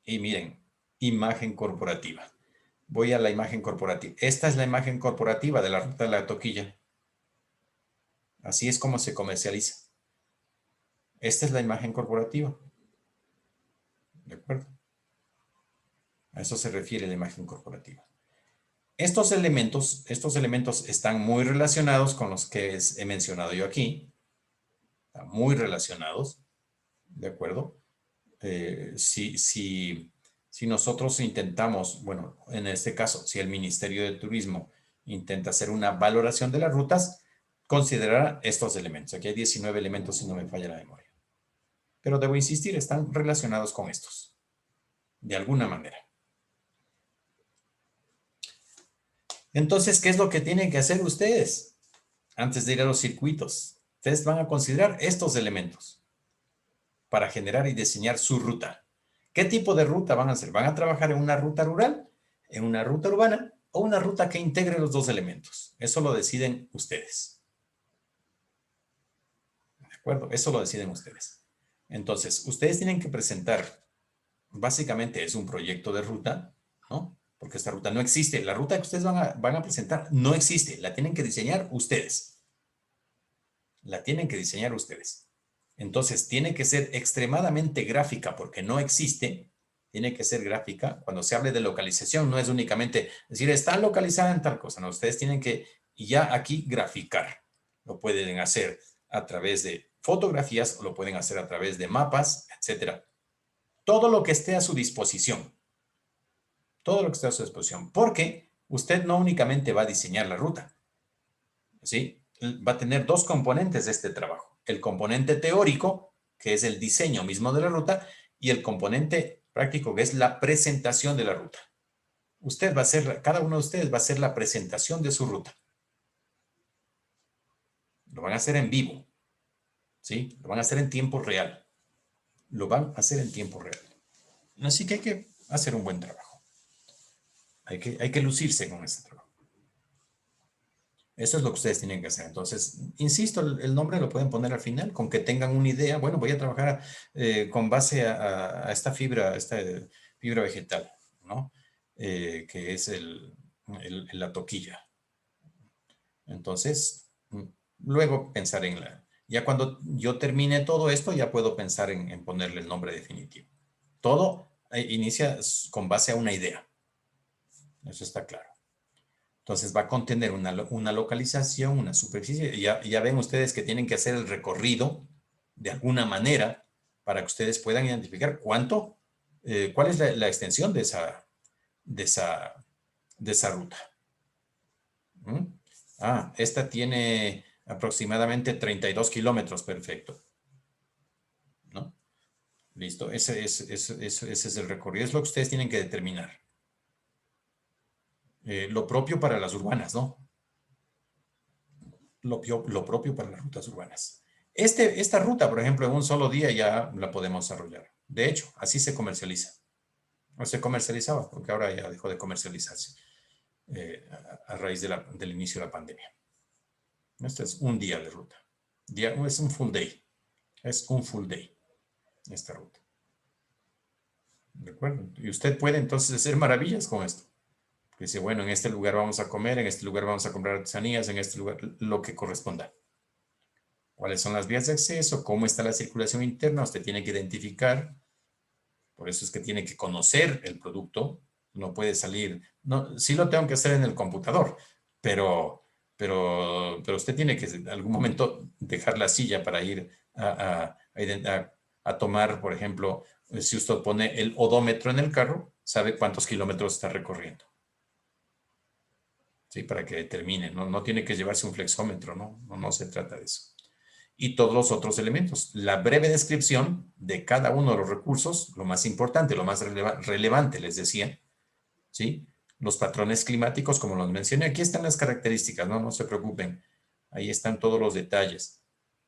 Y miren, imagen corporativa. Voy a la imagen corporativa. Esta es la imagen corporativa de la ruta de la Toquilla. Así es como se comercializa. Esta es la imagen corporativa. ¿De acuerdo? A eso se refiere la imagen corporativa. Estos elementos están muy relacionados con los que he mencionado yo aquí. Están muy relacionados. ¿De acuerdo? Si nosotros intentamos, bueno, en este caso, si el Ministerio de Turismo intenta hacer una valoración de las rutas, considerará estos elementos. Aquí hay 19 elementos si no me falla la memoria. Pero debo insistir, están relacionados con estos, de alguna manera. Entonces, ¿qué es lo que tienen que hacer ustedes antes de ir a los circuitos? Ustedes van a considerar estos elementos. para generar y diseñar su ruta. ¿Qué tipo de ruta van a hacer? ¿Van a trabajar en una ruta rural, en una ruta urbana o una ruta que integre los dos elementos? Eso lo deciden ustedes. ¿De acuerdo? Eso lo deciden ustedes. Entonces, ustedes tienen que presentar, básicamente es un proyecto de ruta, ¿no? Porque esta ruta no existe. La ruta que ustedes van a presentar no existe. La tienen que diseñar ustedes. La tienen que diseñar ustedes. Entonces, tiene que ser extremadamente gráfica porque no existe. Tiene que ser gráfica. Cuando se hable de localización, no es únicamente decir, está localizada en tal cosa. No, ustedes tienen que ya aquí graficar. Lo pueden hacer a través de fotografías o lo pueden hacer a través de mapas, etcétera. Todo lo que esté a su disposición. Todo lo que esté a su disposición. Porque usted no únicamente va a diseñar la ruta. ¿Sí? Va a tener dos componentes de este trabajo. El componente teórico, que es el diseño mismo de la ruta, y el componente práctico, que es la presentación de la ruta. Usted va a hacer, cada uno de ustedes va a hacer la presentación de su ruta. Lo van a hacer en vivo. ¿Sí? Lo van a hacer en tiempo real. Lo van a hacer en tiempo real. Así que hay que hacer un buen trabajo. Hay que lucirse con este trabajo. Eso es lo que ustedes tienen que hacer. Entonces, insisto, el nombre lo pueden poner al final, con que tengan una idea. Bueno, voy a trabajar con base a esta fibra vegetal, ¿no? Que es la toquilla. Entonces, luego pensar en ya cuando yo termine todo esto, ya puedo pensar en ponerle el nombre definitivo. Todo inicia con base a una idea. Eso está claro. Entonces va a contener una localización, una superficie. Ya ven ustedes que tienen que hacer el recorrido de alguna manera para que ustedes puedan identificar cuál es la extensión de esa ruta. Esta tiene aproximadamente 32 kilómetros, perfecto. ¿No? Listo, ese es el recorrido, es lo que ustedes tienen que determinar. Lo propio para las urbanas, ¿no? Lo propio para las rutas urbanas. Esta ruta, por ejemplo, en un solo día ya la podemos desarrollar. De hecho, así se comercializa. No se comercializaba, porque ahora ya dejó de comercializarse a raíz del inicio de la pandemia. Este es un día de ruta. Es un full day. Es un full day esta ruta. ¿De acuerdo? Y usted puede entonces hacer maravillas con esto. Dice, bueno, en este lugar vamos a comer, en este lugar vamos a comprar artesanías, en este lugar lo que corresponda. ¿Cuáles son las vías de acceso? ¿Cómo está la circulación interna? Usted tiene que identificar. Por eso es que tiene que conocer el producto. No puede salir. No, sí lo tengo que hacer en el computador, pero usted tiene que en algún momento dejar la silla para ir a tomar, por ejemplo, si usted pone el odómetro en el carro, sabe cuántos kilómetros está recorriendo. ¿Sí? Para que determine. No tiene que llevarse un flexómetro, no se trata de eso. Y todos los otros elementos. La breve descripción de cada uno de los recursos, lo más importante, lo más relevante, les decía, ¿sí? Los patrones climáticos, como los mencioné, aquí están las características, no se preocupen. Ahí están todos los detalles.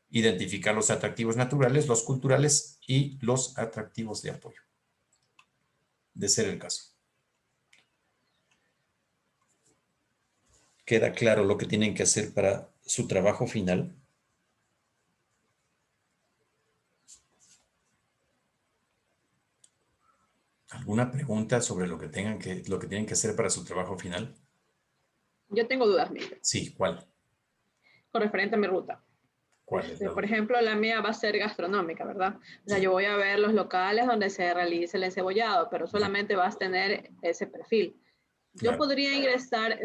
Identificar los atractivos naturales, los culturales y los atractivos de apoyo. De ser el caso. ¿Queda claro lo que tienen que hacer para su trabajo final? ¿Alguna pregunta sobre lo que tienen que hacer para su trabajo final? Yo tengo dudas, Miguel. Sí, ¿cuál? Con referente a mi ruta. ¿Cuál es la Por duda? ejemplo, la mía va a ser gastronómica, ¿verdad? O sea, Sí. yo voy a ver los locales donde se realice el encebollado, pero solamente vas a tener ese perfil. Yo Claro. podría ingresar,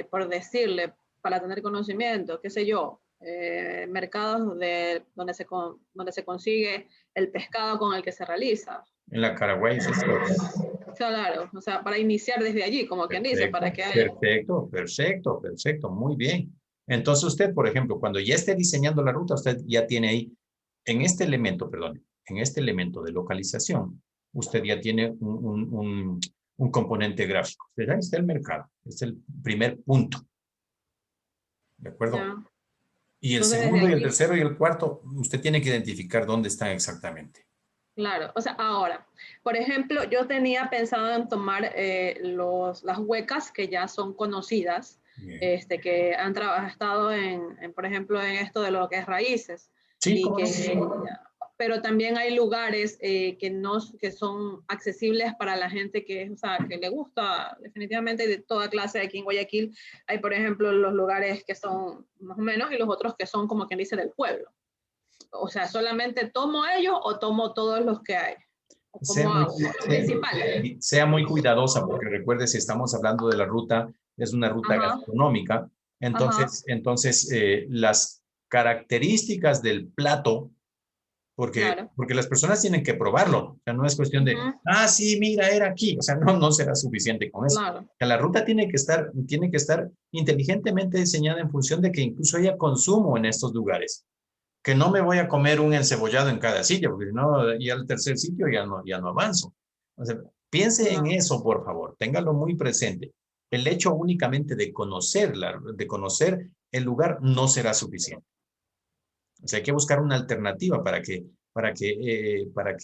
por decirle, para tener conocimiento, qué sé yo, mercados donde se consigue el pescado con el que se realiza. En la Caraguay, sí. Claro, o sea, para iniciar desde allí, como quien dice, para que haya... Perfecto, muy bien. Entonces usted, por ejemplo, cuando ya esté diseñando la ruta, usted ya tiene ahí, en este elemento de localización, usted ya tiene un componente gráfico. Ahí está el mercado, es el primer punto. ¿De acuerdo? Ya. Y el Entonces, segundo desde y el aquí, tercero y el cuarto, usted tiene que identificar dónde están exactamente. claro. O sea, ahora, por ejemplo, yo tenía pensado en tomar las huecas que ya son conocidas, Bien. que han estado por ejemplo, en esto de lo que es raíces. Sí, Y cómo no. pero también hay lugares que son accesibles para la gente o sea, que le gusta definitivamente de toda clase. Aquí en Guayaquil hay, por ejemplo, los lugares que son más o menos y los otros que son, como quien dice, del pueblo. O sea, ¿solamente tomo ellos o tomo todos los que hay? ¿O Sea cómo muy, hago? Los principales. sea muy cuidadosa, porque recuerde, si estamos hablando de la ruta, es una ruta Ajá, gastronómica. ajá, Entonces, las características del plato, claro. porque las personas tienen que probarlo. O sea, no es cuestión de, Ujú, ah, sí, mira, era aquí. O sea, no será suficiente con eso. claro. O sea, la ruta tiene que estar inteligentemente diseñada en función de que incluso haya consumo en estos lugares. Que no me voy a comer un encebollado en cada sitio, porque no, y al tercer sitio ya no avanzo. O sea, piense en No. eso, por favor, téngalo muy presente. El hecho únicamente de conocer el lugar no será suficiente. O sea, hay que buscar una alternativa para que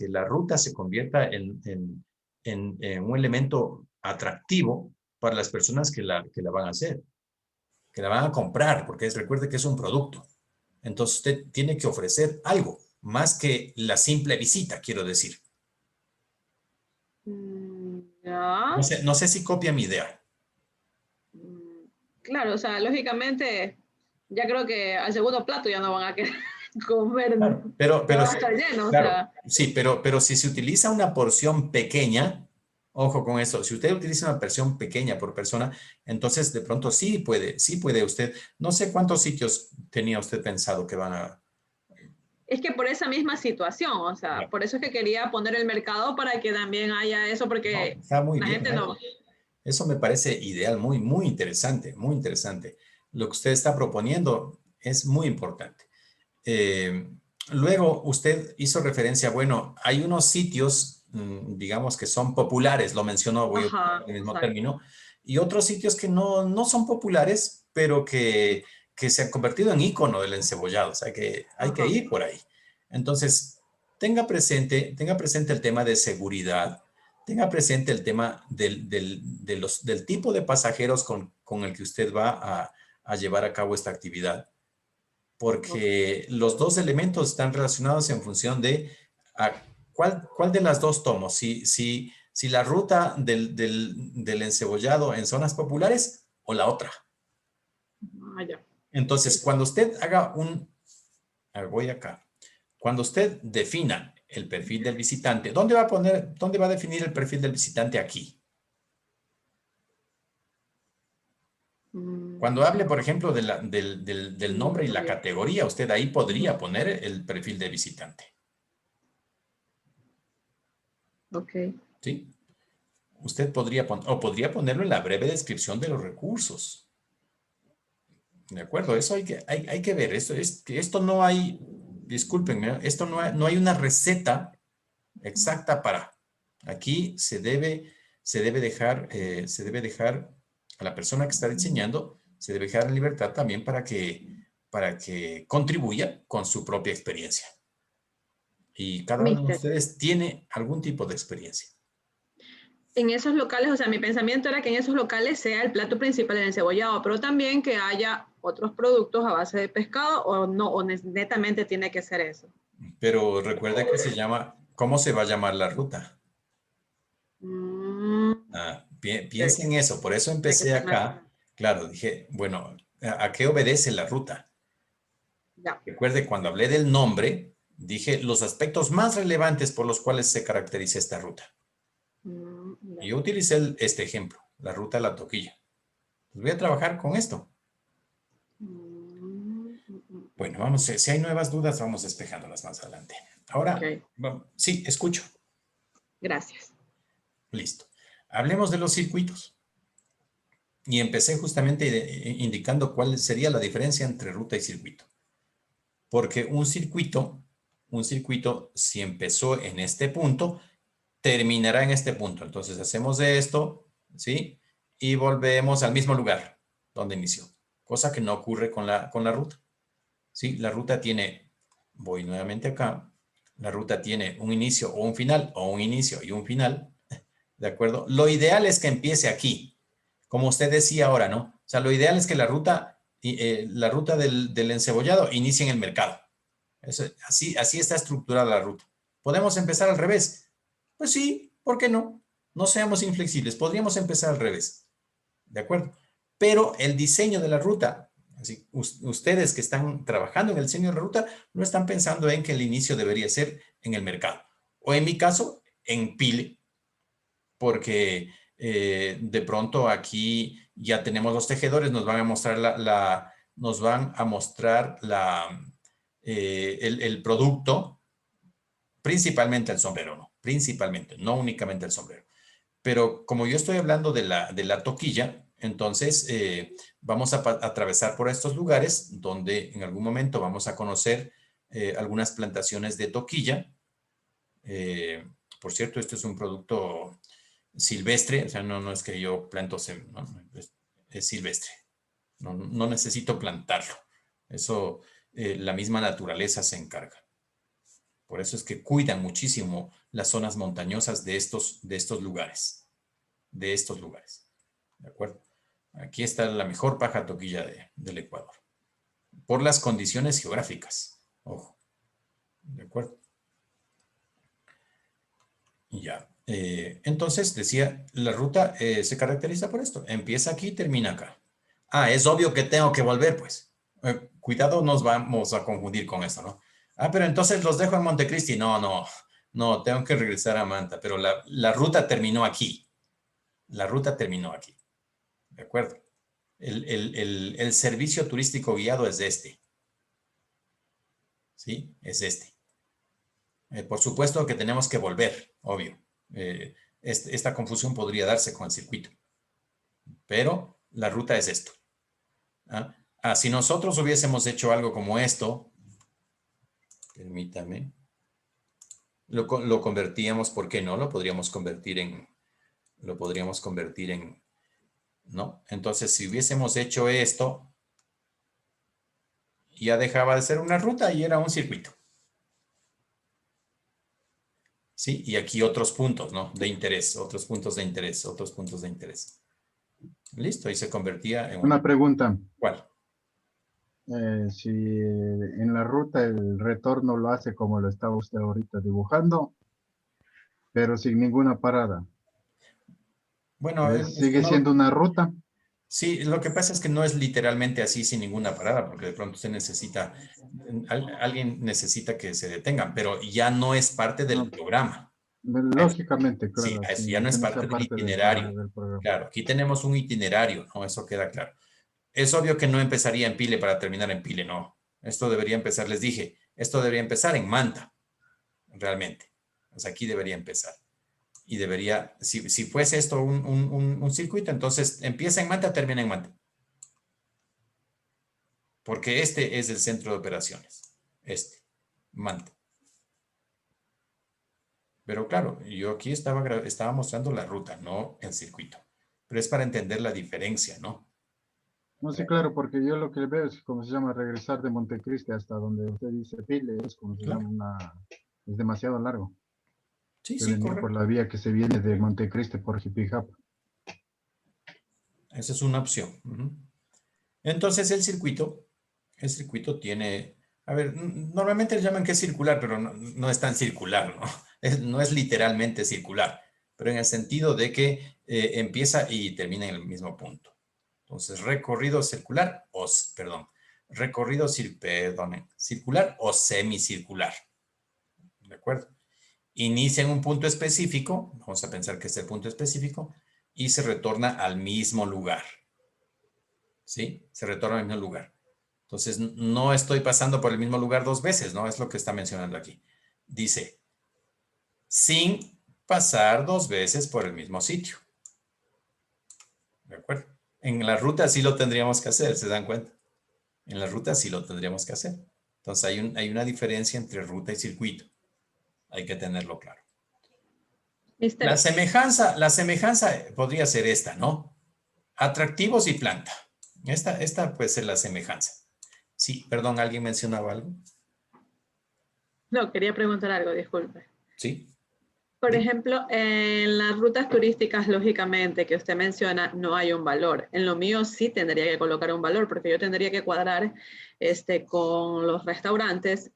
la ruta se convierta en un elemento atractivo para las personas que la van a hacer, que la van a comprar, porque recuerde que es un producto. Entonces usted tiene que ofrecer algo, más que la simple visita, quiero decir. Ya. No sé si copia mi idea. Mm, Claro, o sea, lógicamente, ya creo que al segundo plato ya no van a querer comer, Claro, ya va a estar lleno, o claro, sea, sí, pero si se utiliza una porción pequeña, ojo con eso, si usted utiliza una porción pequeña por persona, entonces de pronto sí puede usted, no sé cuántos sitios tenía usted pensado que van a... es que por esa misma situación, o sea, Ya. por eso es que quería poner el mercado para que también haya eso, No, porque está muy la bien, gente ¿eh? no. Eso me parece ideal, muy interesante, muy interesante. Lo que usted está proponiendo es muy importante. Eh, Luego, usted hizo referencia, bueno, hay unos sitios, digamos, que son populares, lo mencionó, voy a Ajá, utilizar el mismo exacto. término, y otros sitios que no son populares, pero que se han convertido en ícono del encebollado, o sea, que hay que Ajá. ir por ahí. Entonces, tenga presente el tema de seguridad, tenga presente el tema del tipo de pasajeros con el que usted va a llevar a cabo esta actividad, porque los dos elementos están relacionados en función de cuál de las dos tomo. Si la ruta del encebollado en zonas populares o la otra. Ah, ya. Ok. Entonces, cuando usted haga voy acá, cuando usted defina el perfil del visitante, dónde va a definir el perfil del visitante aquí? Cuando hable, por ejemplo, del nombre y la Bien. categoría, usted ahí podría poner el perfil de visitante, Ok. ¿sí? Usted podría ponerlo en la breve descripción de los recursos. ¿De acuerdo? Eso hay que ver. Esto no hay, discúlpenme, esto no hay una receta exacta para. Aquí se debe dejar a la persona que está diseñando, se debe dejar en libertad también para que contribuya con su propia experiencia. Y cada uno de Mister, ustedes tiene algún tipo de experiencia. en esos locales, o sea, mi pensamiento era que en esos locales sea el plato principal el encebollado, pero también que haya otros productos a base de pescado o no, o netamente tiene que ser eso. Pero recuerda que ¿cómo se va a llamar la ruta? Mm, ok, Piensa en eso, por eso hay que empecé tener, acá. Claro, dije, bueno, ¿a qué obedece la ruta? ya. Recuerde, cuando hablé del nombre, dije los aspectos más relevantes por los cuales se caracteriza esta ruta. Y Ya. yo utilicé este ejemplo, la ruta de la toquilla. Pues voy a trabajar con esto. Bueno, vamos, si hay nuevas dudas, vamos despejándolas más adelante. Ok, Ahora, sí, escucho. gracias. Listo. Hablemos de los circuitos. Y empecé justamente indicando cuál sería la diferencia entre ruta y circuito. Porque un circuito, si empezó en este punto, terminará en este punto. Entonces hacemos de esto, ¿sí? Y volvemos al mismo lugar donde inició. Cosa que no ocurre con la ruta. ¿sí? La ruta tiene, voy nuevamente acá, la ruta tiene un inicio o un final, o un inicio y un final, ¿de acuerdo? Lo ideal es que empiece aquí, como usted decía ahora, ¿no? O sea, lo ideal es que la ruta del encebollado inicie en el mercado. Así está estructurada la ruta. ¿Podemos empezar al revés? Pues sí, ¿por qué no? No seamos inflexibles, podríamos empezar al revés, ¿de acuerdo? Pero el diseño de la ruta, así, ustedes que están trabajando en el diseño de la ruta, no están pensando en que el inicio debería ser en el mercado. O en mi caso, en Pile, porque de pronto aquí ya tenemos los tejedores, nos van a mostrar el producto, principalmente el sombrero, ¿no? Principalmente, no únicamente el sombrero. Pero como yo estoy hablando de la toquilla, entonces vamos a atravesar por estos lugares donde en algún momento vamos a conocer algunas plantaciones de toquilla. Por cierto, este es un producto silvestre, o sea, no es que yo planto, no, es silvestre. No necesito plantarlo. Eso la misma naturaleza se encarga. Por eso es que cuidan muchísimo las zonas montañosas de estos lugares. De estos lugares. ¿De acuerdo? Aquí está la mejor paja toquilla del Ecuador. Por las condiciones geográficas. Ojo. ¿De acuerdo? Ya. Entonces, decía, la ruta se caracteriza por esto. Empieza aquí y termina acá. Ah, es obvio que tengo que volver, pues. Cuidado, nos vamos a confundir con esto, ¿no? Ah, pero entonces los dejo en Montecristi. No, tengo que regresar a Manta, pero la ruta terminó aquí. La ruta terminó aquí. ¿De acuerdo? El servicio turístico guiado es este. ¿Sí? Es este. Por supuesto que tenemos que volver, obvio. Esta confusión podría darse con el circuito. Pero la ruta es esto. Si nosotros hubiésemos hecho algo como esto, permítame, lo convertíamos, ¿por qué no? Lo podríamos convertir en, ¿no? Entonces, si hubiésemos hecho esto, ya dejaba de ser una ruta y era un circuito. ¿Sí? Y aquí otros puntos, ¿no? De interés, otros puntos de interés. Listo, y se convertía en Una pregunta. ¿Cuál? Si en la ruta el retorno lo hace como lo estaba usted ahorita dibujando, pero sin ninguna parada. Bueno, es que ¿Sigue siendo una ruta? sí, lo que pasa es que no es literalmente así sin ninguna parada, porque de pronto usted alguien necesita que se detengan, pero ya no es parte del No, programa. lógicamente, Sí, claro, eso sí, ya no es que no sea parte del parte itinerario. del programa. Claro, aquí tenemos un itinerario, ¿no? Eso queda claro. Es obvio que no empezaría en Pile para terminar en Pile, no. Esto debería empezar, les dije, esto debería empezar en Manta, realmente. O sea, aquí debería empezar. Y debería, si fuese esto un circuito, entonces empieza en Manta, termina en Manta. Porque este es el centro de operaciones. Manta. Pero claro, yo aquí estaba mostrando la ruta, no el circuito. Pero es para entender la diferencia, ¿no? No, sí, claro, porque yo lo que veo es como se llama regresar de Montecristi hasta donde usted dice Pile, es como se llama Claro. es demasiado largo. Sí, De sí, venir por correcto. la vía que se viene de Montecristi por Jipijapa. Esa es una opción. Entonces el circuito tiene, a ver, normalmente le llaman que es circular, pero no es tan circular, ¿no? No es literalmente circular, pero en el sentido de que empieza y termina en el mismo punto. Entonces, circular o semicircular. ¿De acuerdo? Inicia en un punto específico, vamos a pensar que es el punto específico, y se retorna al mismo lugar. ¿Sí? Se retorna al mismo lugar. Entonces, no estoy pasando por el mismo lugar dos veces, ¿no? Es lo que está mencionando aquí. Dice, sin pasar dos veces por el mismo sitio. ¿De acuerdo? En la ruta sí lo tendríamos que hacer, ¿se dan cuenta? En la ruta sí lo tendríamos que hacer. Entonces, hay una diferencia entre ruta y circuito. Hay que tenerlo claro. La Mister, semejanza podría ser esta, ¿no? Atractivos y planta. Esta puede ser la semejanza. Sí, perdón, ¿alguien mencionaba algo? No, quería preguntar algo, disculpe. Sí. Por ejemplo, en las rutas turísticas, lógicamente, que usted menciona, no hay un valor. En lo mío sí tendría que colocar un valor, porque yo tendría que cuadrar con los restaurantes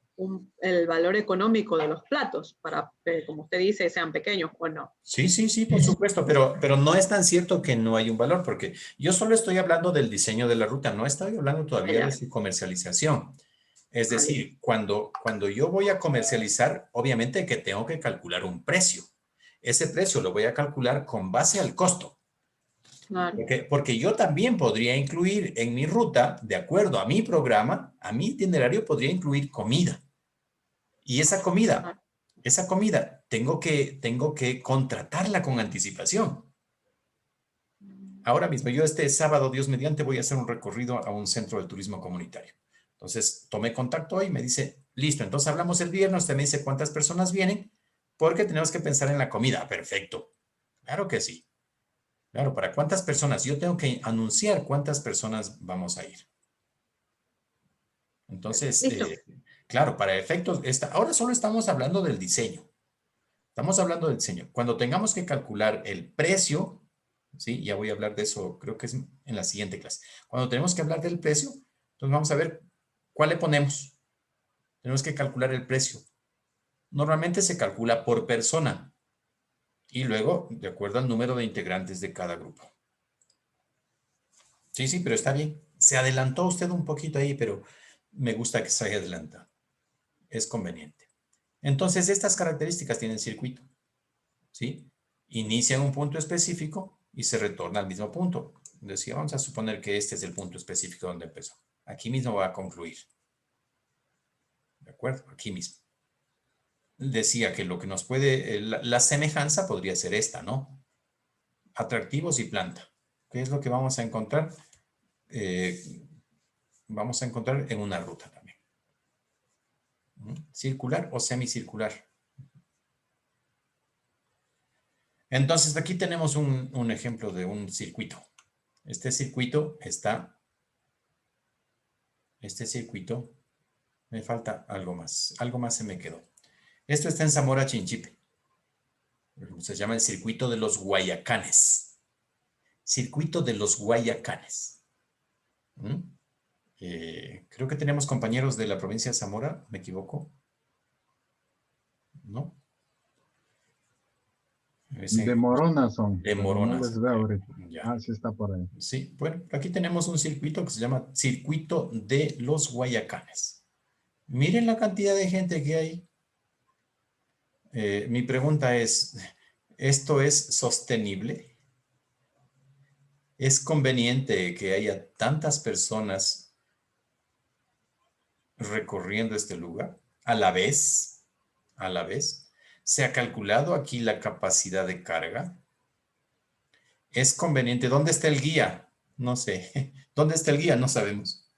el valor económico de los platos, para que, como usted dice, sean pequeños o no. Sí, sí, sí, por supuesto, pero no es tan cierto que no hay un valor, porque yo solo estoy hablando del diseño de la ruta, no estoy hablando todavía de Allá. su comercialización. Es Ah, listo. decir, cuando yo voy a comercializar, obviamente que tengo que calcular un precio. Ese precio lo voy a calcular con base al costo, Claro. porque yo también podría incluir en mi ruta, de acuerdo a mi programa, a mi itinerario podría incluir comida. Y Ah, esa comida, tengo que contratarla con anticipación. Ahora mismo, yo este sábado, Dios mediante, voy a hacer un recorrido a un centro de turismo comunitario. Entonces, tomé contacto hoy y me dice, listo, entonces hablamos el viernes, usted me dice cuántas personas vienen, porque tenemos que pensar en la comida. Perfecto. Claro que sí. Claro, ¿para cuántas personas? Yo tengo que anunciar cuántas personas vamos a ir. Entonces, listo. claro, para efectos, ahora solo estamos hablando del diseño. Estamos hablando del diseño. Cuando tengamos que calcular el precio, ¿sí? Ya voy a hablar de eso, creo que es en la siguiente clase. Cuando tenemos que hablar del precio, entonces vamos a ver cuál le ponemos. Tenemos que calcular el precio. Normalmente se calcula por persona y luego de acuerdo al número de integrantes de cada grupo. Sí, sí, pero está bien. Se adelantó usted un poquito ahí, pero me gusta que se haya adelantado. Es conveniente. Entonces, estas características tienen circuito. ¿Sí? Inicia en un punto específico y se retorna al mismo punto. Decía, vamos a suponer que este es el punto específico donde empezó. Aquí mismo va a concluir. ¿De acuerdo? Aquí mismo. Decía que lo que nos puede, la semejanza podría ser esta, ¿no? Atractivos y planta. ¿Qué es lo que vamos a encontrar? Vamos a encontrar en una ruta también. Circular o semicircular. Entonces, aquí tenemos un ejemplo de un circuito. Este circuito me falta algo más se me quedó. Esto está en Zamora Chinchipe. Se llama el circuito de los Guayacanes. Circuito de los Guayacanes. ¿Mm? Creo que tenemos compañeros de la provincia de Zamora, ¿me equivoco? ¿No? De Morona son, De pero no Moronas. les veo ahorita. Ya. Ah, sí está por ahí. Sí, bueno, aquí tenemos un circuito que se llama Circuito de los Guayacanes. Miren la cantidad de gente que hay. Mi pregunta es, ¿esto es sostenible? ¿Es conveniente que haya tantas personas recorriendo este lugar a la vez? A la vez. ¿Se ha calculado aquí la capacidad de carga? ¿Es conveniente? ¿Dónde está el guía? No sé. ¿Dónde está el guía? No sabemos.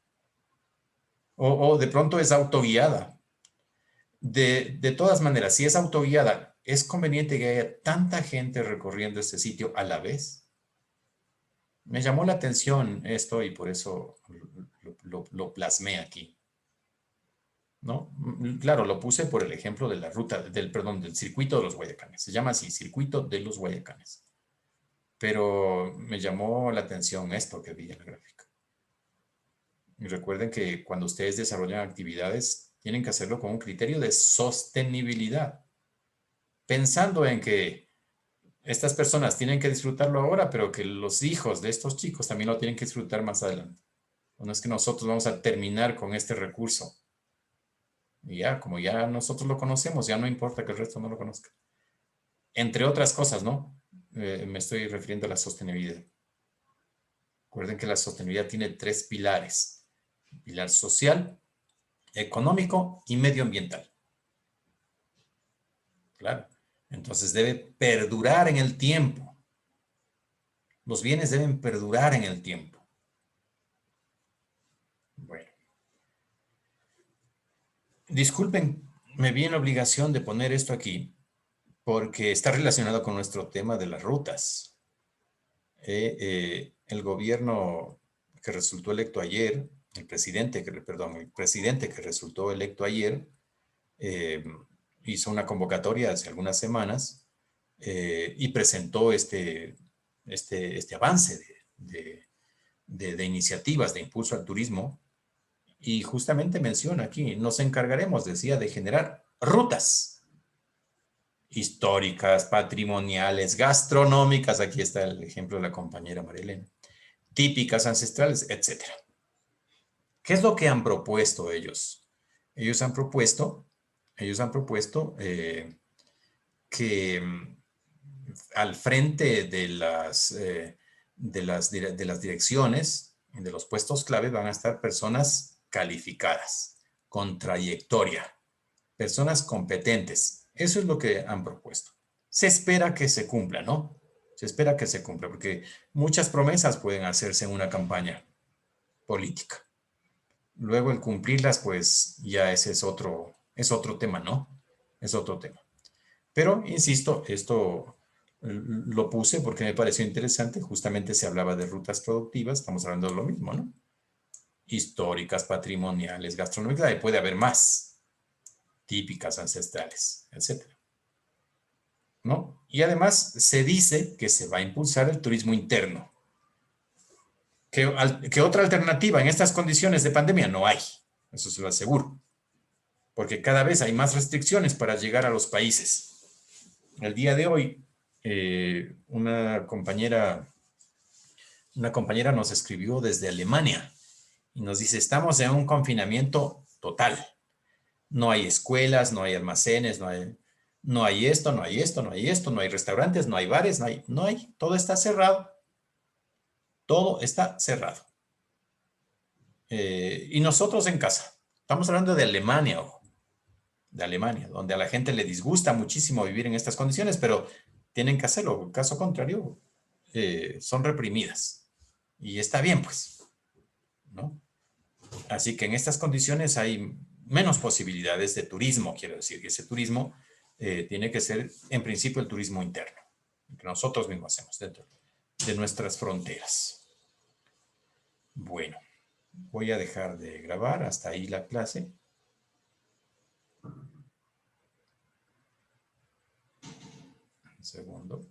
O de pronto es autoguiada. De todas maneras, si es autoguiada, ¿es conveniente que haya tanta gente recorriendo este sitio a la vez? Me llamó la atención esto y por eso lo plasmé aquí, ¿no? Claro, lo puse por el ejemplo de la ruta, perdón, del circuito de los Guayacanes. Se llama así, circuito de los Guayacanes. Pero me llamó la atención esto que vi en la gráfica. Y recuerden que cuando ustedes desarrollan actividades, tienen que hacerlo con un criterio de sostenibilidad, pensando en que estas personas tienen que disfrutarlo ahora, pero que los hijos de estos chicos también lo tienen que disfrutar más adelante. No es que nosotros vamos a terminar con este recurso. Y ya, como ya nosotros lo conocemos, ya no importa que el resto no lo conozca. Entre otras cosas, ¿no? Me estoy refiriendo a la sostenibilidad. Recuerden que la sostenibilidad tiene tres pilares. Pilar social, económico y medioambiental. Claro. Entonces debe perdurar en el tiempo. Los bienes deben perdurar en el tiempo. Bueno. Disculpen, me vi en la obligación de poner esto aquí porque está relacionado con nuestro tema de las rutas. El gobierno que resultó electo ayer el presidente que resultó electo ayer, hizo una convocatoria hace algunas semanas y presentó este avance de iniciativas de impulso al turismo, y justamente menciona aquí, nos encargaremos, decía, de generar rutas históricas, patrimoniales, gastronómicas, aquí está el ejemplo de la compañera Marilena, típicas, ancestrales, etcétera. ¿Qué es lo que han propuesto ellos? Ellos han propuesto que al frente de las direcciones, de los puestos clave, van a estar personas calificadas, con trayectoria, personas competentes. Eso es lo que han propuesto. Se espera que se cumpla, ¿no? Se espera que se cumpla, porque muchas promesas pueden hacerse en una campaña política. Luego el cumplirlas, pues ya ese es otro tema, ¿no? Es otro tema. Pero, insisto, esto lo puse porque me pareció interesante. Justamente se hablaba de rutas productivas, estamos hablando de lo mismo, ¿no? Históricas, patrimoniales, gastronómicas, y puede haber más, típicas, ancestrales, etcétera, ¿no? Y además se dice que se va a impulsar el turismo interno. ¿Qué otra alternativa en estas condiciones de pandemia? No hay, eso se lo aseguro, porque cada vez hay más restricciones para llegar a los países. El día de hoy, una compañera nos escribió desde Alemania y nos dice, estamos en un confinamiento total. No hay escuelas, no hay almacenes, no hay esto, no hay esto, no hay esto, no hay restaurantes, no hay bares, no hay, todo está cerrado. Todo está cerrado. Y nosotros en casa. Estamos hablando de Alemania, ojo, de Alemania, donde a la gente le disgusta muchísimo vivir en estas condiciones, pero tienen que hacerlo. Caso contrario, son reprimidas. Y está bien, pues, ¿no? Así que en estas condiciones hay menos posibilidades de turismo, quiero decir, que ese turismo tiene que ser, en principio, el turismo interno, que nosotros mismos hacemos dentro de nuestras fronteras. Bueno, voy a dejar de grabar hasta ahí la clase. Un segundo.